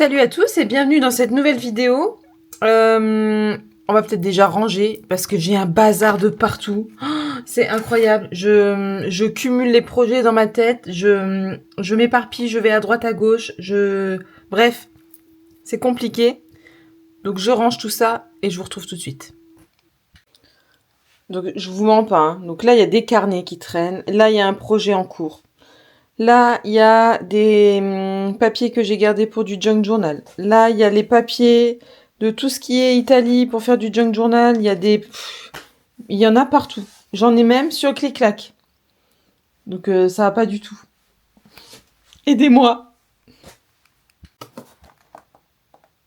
Salut à tous et bienvenue dans cette nouvelle vidéo. On va peut-être déjà ranger parce que j'ai un bazar de partout. Oh, c'est incroyable. Je cumule les projets dans ma tête. Je m'éparpille, je vais à droite à gauche. Bref, c'est compliqué. Donc je range tout ça et je vous retrouve tout de suite. Donc je vous mens pas, hein. Donc là il y a des carnets qui traînent. Là il y a un projet en cours. Là, il y a des papiers que j'ai gardés pour du junk journal. Là, il y a les papiers de tout ce qui est Italie pour faire du junk journal. Il y en a partout. J'en ai même sur Clic-Clac. Donc, ça va pas du tout. Aidez-moi.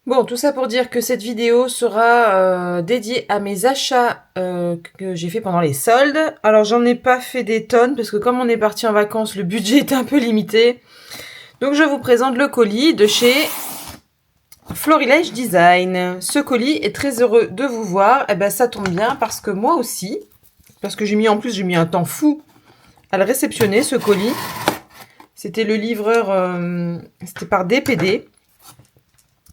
Bon, tout ça pour dire que cette vidéo sera dédiée à mes achats que j'ai fait pendant les soldes. Alors, j'en ai pas fait des tonnes parce que comme on est parti en vacances, le budget est un peu limité. Donc, je vous présente le colis de chez Florilège Design. Ce colis est très heureux de vous voir. Eh ben, ça tombe bien parce que moi aussi, parce que j'ai mis un temps fou à le réceptionner, ce colis. C'était le livreur, c'était par DPD.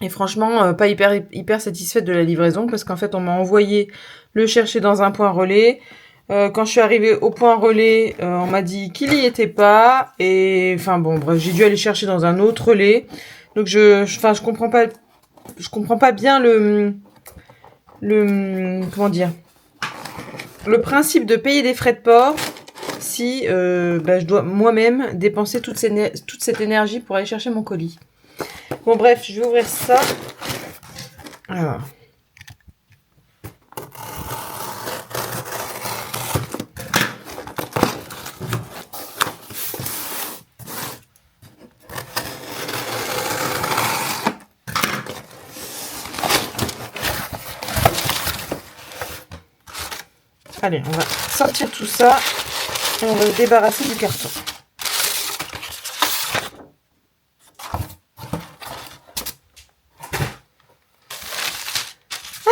Et franchement, pas hyper satisfaite de la livraison parce qu'en fait, on m'a envoyé le chercher dans un point relais. Quand je suis arrivée au point relais, on m'a dit qu'il y était pas. Et enfin bon, bref, j'ai dû aller chercher dans un autre relais. Donc je comprends pas bien comment dire, le principe de payer des frais de port si je dois moi-même dépenser toute cette énergie pour aller chercher mon colis. Bon bref, je vais ouvrir ça. Alors. Allez, on va sortir tout ça et on va se débarrasser du carton.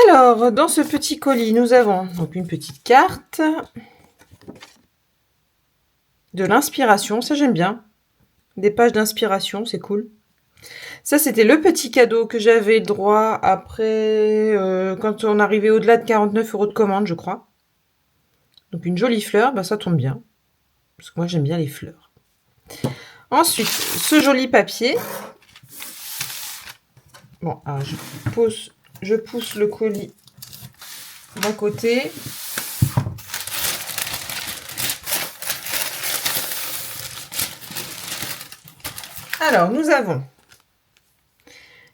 Alors, dans ce petit colis, nous avons donc une petite carte, de l'inspiration, ça j'aime bien, des pages d'inspiration, c'est cool. Ça, c'était le petit cadeau que j'avais droit après, quand on arrivait au-delà de 49 € de commande, je crois. Donc une jolie fleur, ça tombe bien, parce que moi j'aime bien les fleurs. Ensuite, ce joli papier. Bon, alors je pousse le colis d'un côté. Alors, nous avons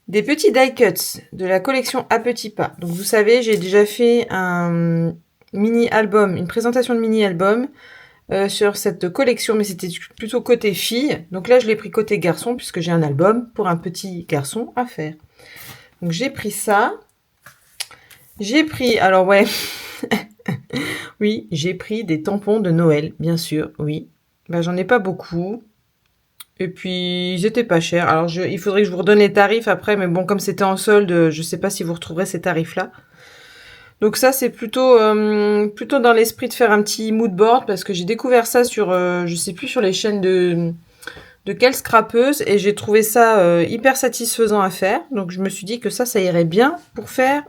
des petits die cuts de la collection À Petits Pas. Donc, vous savez, j'ai déjà fait un mini-album, une présentation de mini-album sur cette collection, mais c'était plutôt côté fille. Donc là, je l'ai pris côté garçon, puisque j'ai un album pour un petit garçon à faire. Donc, j'ai pris ça. J'ai pris, alors ouais, oui, j'ai pris des tampons de Noël, bien sûr, oui. J'en ai pas beaucoup. Et puis, ils étaient pas chers. Alors, il faudrait que je vous redonne les tarifs après, mais bon, comme c'était en solde, je sais pas si vous retrouverez ces tarifs-là. Donc ça, c'est plutôt dans l'esprit de faire un petit mood board, parce que j'ai découvert ça sur, je sais plus, sur les chaînes de quelle scrapeuse, et j'ai trouvé ça hyper satisfaisant à faire. Donc, je me suis dit que ça irait bien pour faire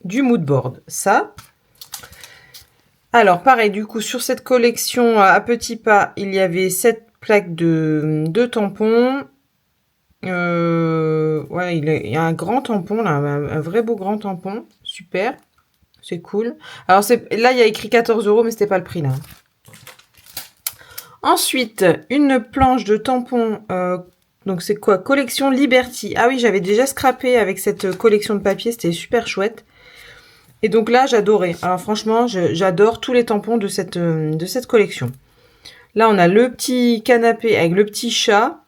du mood board. Ça. Alors, pareil, du coup, sur cette collection À Petits Pas, il y avait 7 plaques de tampons. Ouais, il y a un grand tampon, là, un vrai beau grand tampon. Super, c'est cool. Alors, là, il y a écrit 14 €, mais c'était pas le prix, là. Ensuite, une planche de tampons. Donc, c'est quoi? Collection Liberty. Ah oui, j'avais déjà scrappé avec cette collection de papier. C'était super chouette. Et donc là, j'adorais. Alors franchement, j'adore tous les tampons de cette collection. Là, on a le petit canapé avec le petit chat.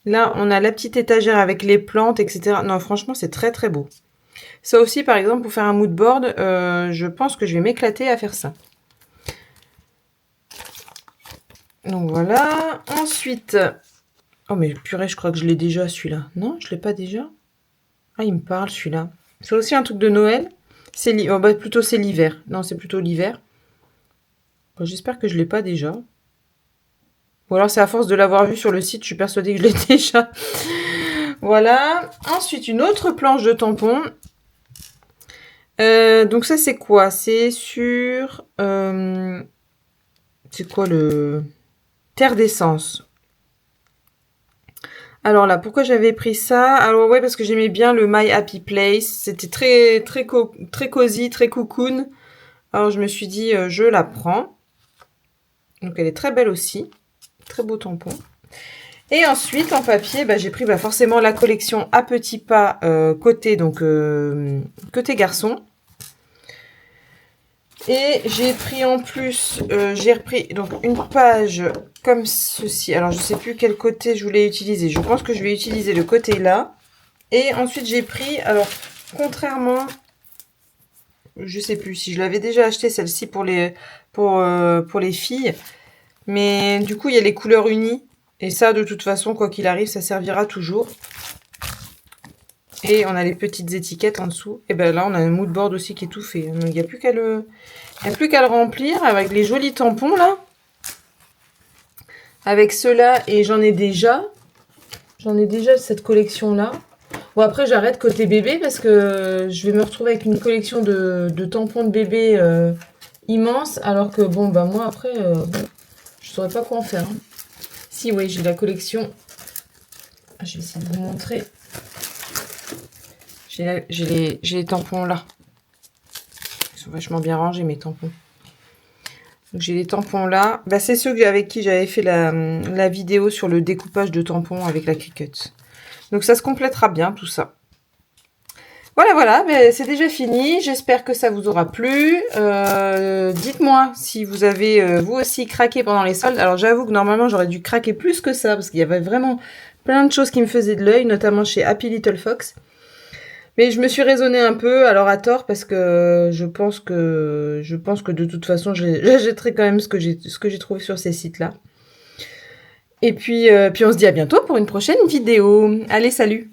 Là, on a la petite étagère avec les plantes, etc. Non, franchement, c'est très très beau. Ça aussi, par exemple, pour faire un mood board, je pense que je vais m'éclater à faire ça. Donc voilà. Ensuite, oh mais purée, je crois que je l'ai déjà celui-là. Non, je l'ai pas déjà. Ah, il me parle celui-là. C'est aussi un truc de Noël. C'est plutôt c'est l'hiver. Non, c'est plutôt l'hiver. J'espère que je l'ai pas déjà. Ou alors c'est à force de l'avoir vu sur le site, je suis persuadée que je l'ai déjà. Voilà. Ensuite, une autre planche de tampons. Donc ça, c'est quoi? C'est sur... c'est quoi le... Terre d'essence. Alors là, pourquoi j'avais pris ça? Alors ouais, parce que j'aimais bien le My Happy Place. C'était très cosy, très cocoon. Alors je me suis dit, je la prends. Donc elle est très belle aussi. Très beau tampon. Et ensuite, en papier, j'ai pris forcément la collection à petits pas côté garçon. Et j'ai pris en plus, j'ai repris donc une page comme ceci. Alors je sais plus quel côté je voulais utiliser. Je pense que je vais utiliser le côté là. Et ensuite j'ai pris, alors contrairement, je sais plus si je l'avais déjà acheté celle-ci pour les filles. Mais du coup il y a les couleurs unies. Et ça, de toute façon, quoi qu'il arrive, ça servira toujours. Et on a les petites étiquettes en dessous. Et ben là, on a un mood board aussi qui est tout fait. Il n'y a plus qu'à le remplir avec les jolis tampons, là. Avec ceux-là, et j'en ai déjà. J'en ai déjà cette collection-là. Bon, après, j'arrête côté bébé parce que je vais me retrouver avec une collection de tampons de bébé immense. Alors que, bon, moi, après, je saurais pas quoi en faire. Hein. Si, oui, j'ai la collection. Je vais essayer de vous montrer. J'ai les tampons là. Ils sont vachement bien rangés, mes tampons. Donc j'ai les tampons là. C'est ceux avec qui j'avais fait la vidéo sur le découpage de tampons avec la Cricut. Donc ça se complétera bien, tout ça. Voilà, c'est déjà fini. J'espère que ça vous aura plu. Dites-moi si vous avez vous aussi craqué pendant les soldes. Alors j'avoue que normalement j'aurais dû craquer plus que ça parce qu'il y avait vraiment plein de choses qui me faisaient de l'œil, notamment chez Happy Little Fox. Mais je me suis raisonnée un peu, alors à tort, parce que je pense que de toute façon, j'achèterai quand même ce que j'ai trouvé sur ces sites-là. Et puis on se dit à bientôt pour une prochaine vidéo. Allez, salut!